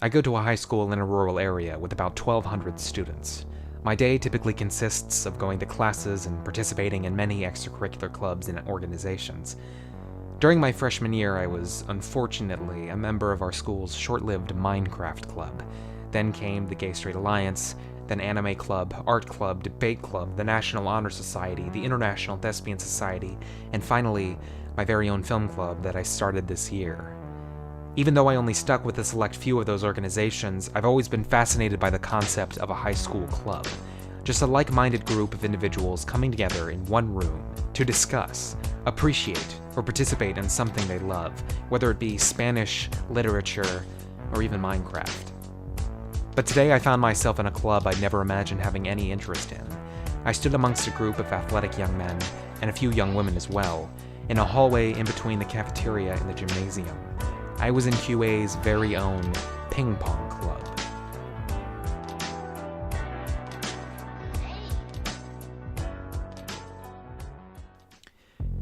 I go to a high school in a rural area with about 1,200 students. My day typically consists of going to classes and participating in many extracurricular clubs and organizations. During my freshman year, I was, unfortunately, a member of our school's short-lived Minecraft club. Then came the Gay Straight Alliance, then Anime Club, Art Club, Debate Club, the National Honor Society, the International Thespian Society, and finally, my very own film club that I started this year. Even though I only stuck with a select few of those organizations, I've always been fascinated by the concept of a high school club. Just a like-minded group of individuals coming together in one room to discuss, appreciate, or participate in something they love, whether it be Spanish, literature, or even Minecraft. But today I found myself in a club I'd never imagined having any interest in. I stood amongst a group of athletic young men, and a few young women as well, in a hallway in between the cafeteria and the gymnasium. I was in QA's very own ping pong club.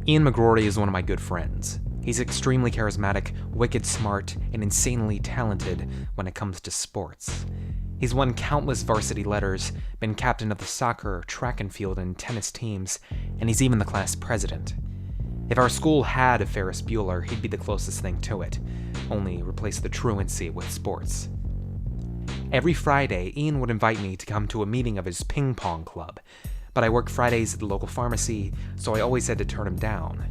Ian McGrory is one of my good friends. He's extremely charismatic, wicked smart, and insanely talented when it comes to sports. He's won countless varsity letters, been captain of the soccer, track and field, and tennis teams, and he's even the class president. If our school had a Ferris Bueller, he'd be the closest thing to it, only replace the truancy with sports. Every Friday, Ian would invite me to come to a meeting of his ping pong club, but I work Fridays at the local pharmacy, so I always had to turn him down.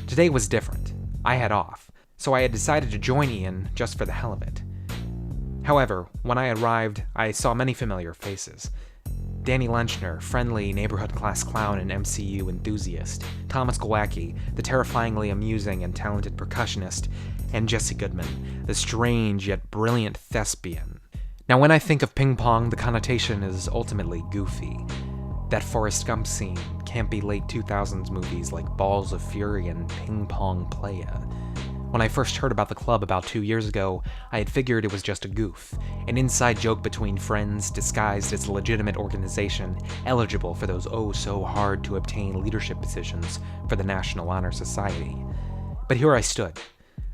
Today was different. I had off, so I had decided to join Ian just for the hell of it. However, when I arrived, I saw many familiar faces. Danny Lenchner, friendly neighborhood class clown and MCU enthusiast, Thomas Glowacki, the terrifyingly amusing and talented percussionist, and Jesse Goodman, the strange yet brilliant thespian. Now when I think of ping pong, the connotation is ultimately goofy. That Forrest Gump scene, campy late 2000s movies like Balls of Fury and Ping Pong Playa. When I first heard about the club about 2 years ago, I had figured it was just a goof, an inside joke between friends disguised as a legitimate organization eligible for those oh-so-hard-to-obtain leadership positions for the National Honor Society. But here I stood,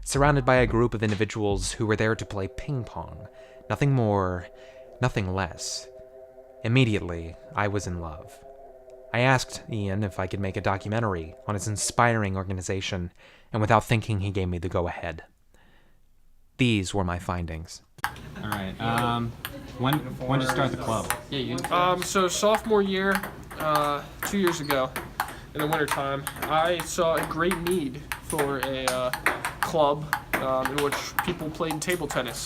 surrounded by a group of individuals who were there to play ping pong. Nothing more, nothing less. Immediately, I was in love. I asked Ian if I could make a documentary on his inspiring organization, and without thinking, he gave me the go-ahead. These were my findings. All right. When did you start the club? So sophomore year, 2 years ago, in the wintertime, I saw a great need for a club in which people played table tennis.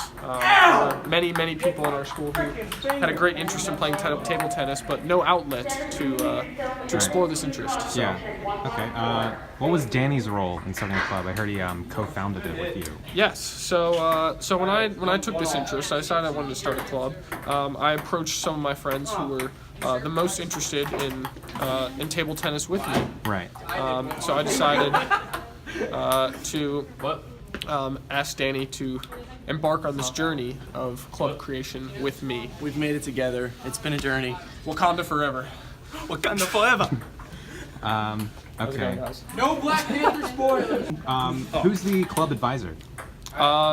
Many people in our school who had a great interest in playing table tennis, but no outlet to explore this interest. So. Yeah. Okay. What was Danny's role in starting the club? I heard he co-founded it with you. Yes. So when I took this interest, I decided I wanted to start a club. I approached some of my friends who were the most interested in table tennis with me. Right. So I decided to ask Danny to embark on this journey of club creation with me. We've made it together. It's been a journey. Wakanda forever. Wakanda forever. Okay. No Black Panther spoilers. Who's the club advisor?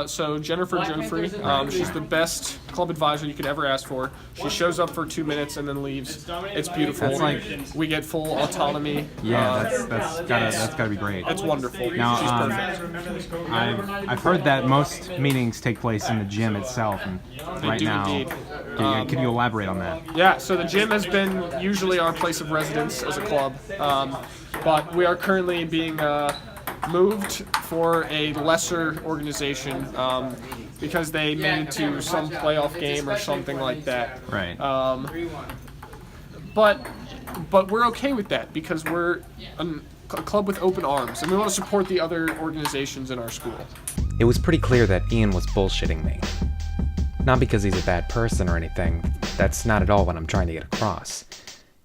So Jennifer Jenfrey, she's the best club advisor you could ever ask for. She shows up for 2 minutes and then leaves. It's beautiful. That's like, we get full autonomy. Yeah, that's gotta be great. It's wonderful. Now, She's perfect. I've heard that most meetings take place in the gym itself, and right do now, indeed. Can you elaborate on that? Yeah, so the gym has been usually our place of residence as a club, but we are currently being moved for a lesser organization because they made it to some playoff game or something like that. Right. But we're okay with that because we're a club with open arms and we want to support the other organizations in our school. It was pretty clear that Ian was bullshitting me. Not because he's a bad person or anything, that's not at all what I'm trying to get across.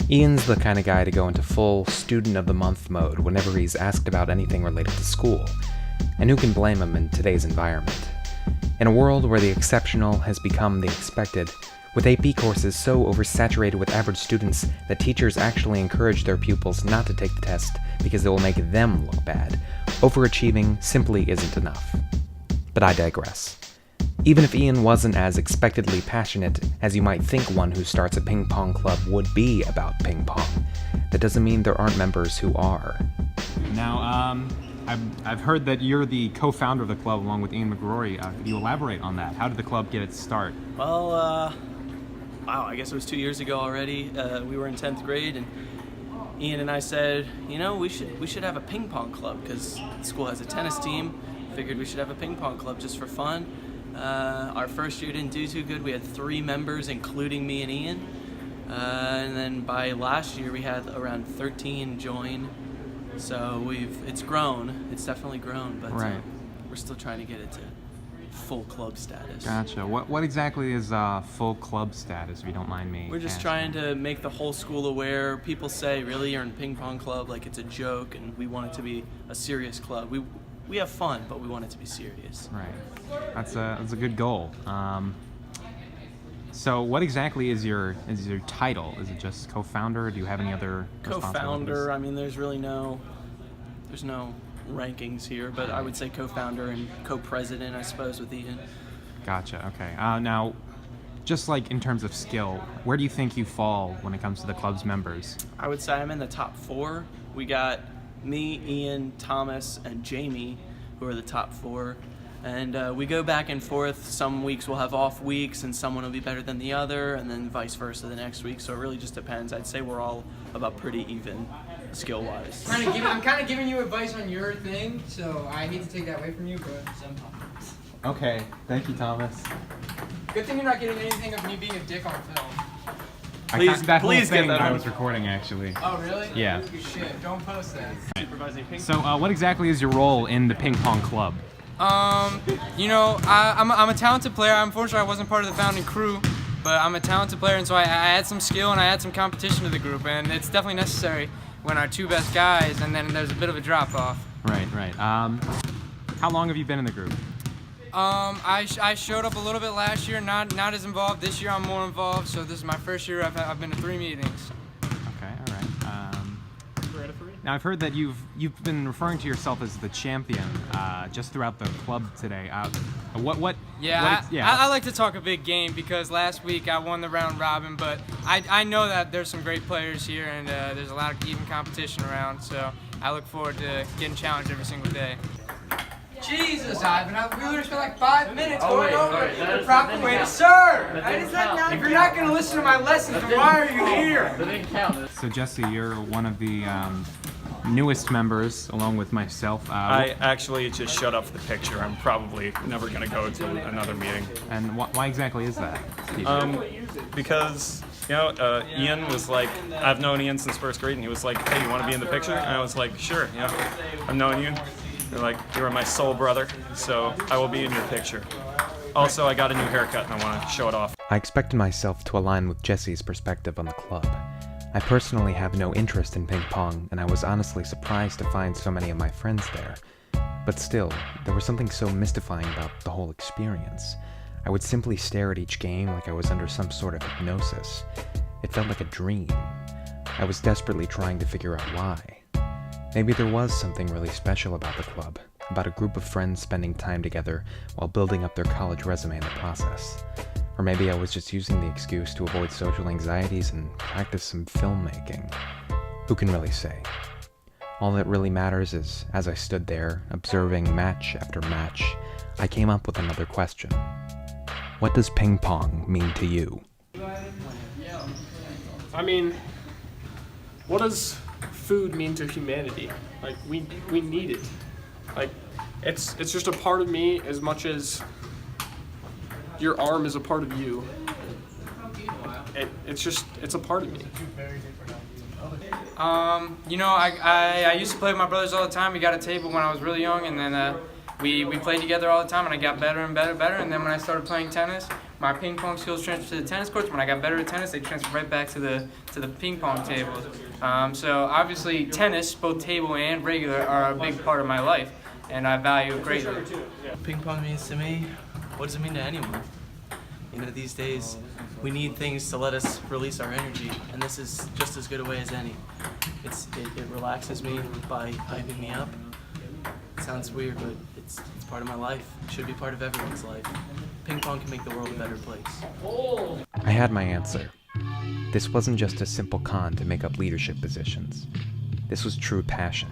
Ian's the kind of guy to go into full student of the month mode whenever he's asked about anything related to school, and who can blame him in today's environment? In a world where the exceptional has become the expected, with AP courses so oversaturated with average students that teachers actually encourage their pupils not to take the test because it will make them look bad, overachieving simply isn't enough. But I digress. Even if Ian wasn't as expectedly passionate as you might think one who starts a ping pong club would be about ping pong, that doesn't mean there aren't members who are. Now, I've heard that you're the co-founder of the club along with Ian McGrory. Could you elaborate on that? How did the club get its start? Well, wow, I guess it was 2 years ago already. We were in 10th grade, and Ian and I said, you know, we should have a ping pong club because the school has a tennis team. Figured we should have a ping pong club just for fun. Our first year didn't do too good. We had 3 members, including me and Ian. And then by last year, we had around 13 join. So it's grown. It's definitely grown, but Right. we're still trying to get it to full club status. Gotcha. What exactly is full club status, if you don't mind me We're just asking? trying to make the whole school aware. People say, really, you're in a ping pong club, like it's a joke, and we want it to be a serious club. We have fun, but we want it to be serious. Right. That's a good goal. So what exactly is your title? Is it just co-founder? Do you have any other Co-founder, I mean, there's no rankings here, but I would say co-founder and co-president, I suppose, with Ian. Gotcha. Okay. Now, just like in terms of skill, where do you think you fall when it comes to the club's members? I would say I'm in the top 4. We got me, Ian, Thomas, and Jamie, who are the top 4. And we go back and forth. Some weeks we'll have off weeks, and someone will be better than the other, and then vice versa the next week. So it really just depends. I'd say we're all about pretty even, skill-wise. I'm kind of giving you advice on your thing, so I need to take that away from you, but Okay. Thank you, Thomas. good thing you're not getting anything of me being a dick on film. Please that whole get thing that I on. was recording, actually. Oh, really? Yeah. Shit, don't post that. Supervising ping So, what exactly is your role in the ping pong club? You know, I'm a talented player. Unfortunately, I wasn't part of the founding crew, but I'm a talented player, and so I add some skill and I add some competition to the group, and it's definitely necessary when our 2 best guys, and then there's a bit of a drop-off. Right. How long have you been in the group? I showed up a little bit last year, not as involved. This year I'm more involved, so this is my first year. I've been to 3 meetings. Okay. All right. Now I've heard that you've been referring to yourself as the champion just throughout the club today. I like to talk a big game because last week I won the round robin, but I know that there's some great players here and there's a lot of even competition around, so I look forward to getting challenged every single day. Jesus, Ivan, we literally spent like 5 minutes going over the proper way to serve. If you're not going to listen to my lessons, then why are you here? So Jesse, you're one of the newest members, along with myself. I actually just showed up for the picture. I'm probably never going to go to another meeting. And why exactly is that? Because, you know, Ian was like, I've known Ian since 1st grade, and he was like, hey, you want to be in the picture? And I was like, sure, yeah, I've known you. They're like, you are my soul brother, so I will be in your picture. Also, I got a new haircut, and I want to show it off. I expected myself to align with Jesse's perspective on the club. I personally have no interest in ping pong, and I was honestly surprised to find so many of my friends there. But still, there was something so mystifying about the whole experience. I would simply stare at each game like I was under some sort of hypnosis. It felt like a dream. I was desperately trying to figure out why. Maybe there was something really special about the club, about a group of friends spending time together while building up their college resume in the process. Or maybe I was just using the excuse to avoid social anxieties and practice some filmmaking. Who can really say? All that really matters is, as I stood there, observing match after match, I came up with another question. What does ping pong mean to you? I mean, what does food mean to humanity? Like, we need it. Like, it's just a part of me as much as your arm is a part of you. It's a part of me. You know, I used to play with my brothers all the time. We got a table when I was really young, and then we played together all the time, and I got better and better. And then when I started playing tennis, my ping pong skills transferred to the tennis courts. When I got better at tennis, they transferred right back to the ping pong tables. So obviously, tennis, both table and regular, are a big part of my life, and I value it greatly. Ping pong means to me, what does it mean to anyone? You know, these days, we need things to let us release our energy, and this is just as good a way as any. It relaxes me by hyping me up. It sounds weird, but it's part of my life. It should be part of everyone's life. ping pong can make the world a better place. I had my answer. This wasn't just a simple con to make up leadership positions. This was true passion.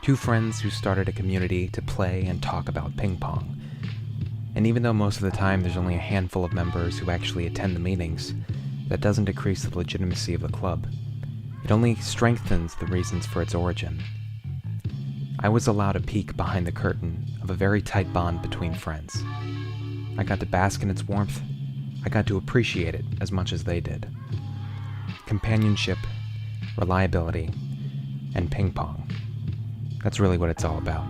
Two friends who started a community to play and talk about ping pong. And even though most of the time there's only a handful of members who actually attend the meetings, that doesn't decrease the legitimacy of the club. It only strengthens the reasons for its origin. I was allowed a peek behind the curtain of a very tight bond between friends. I got to bask in its warmth. I got to appreciate it as much as they did. Companionship, reliability, and ping pong. That's really what it's all about.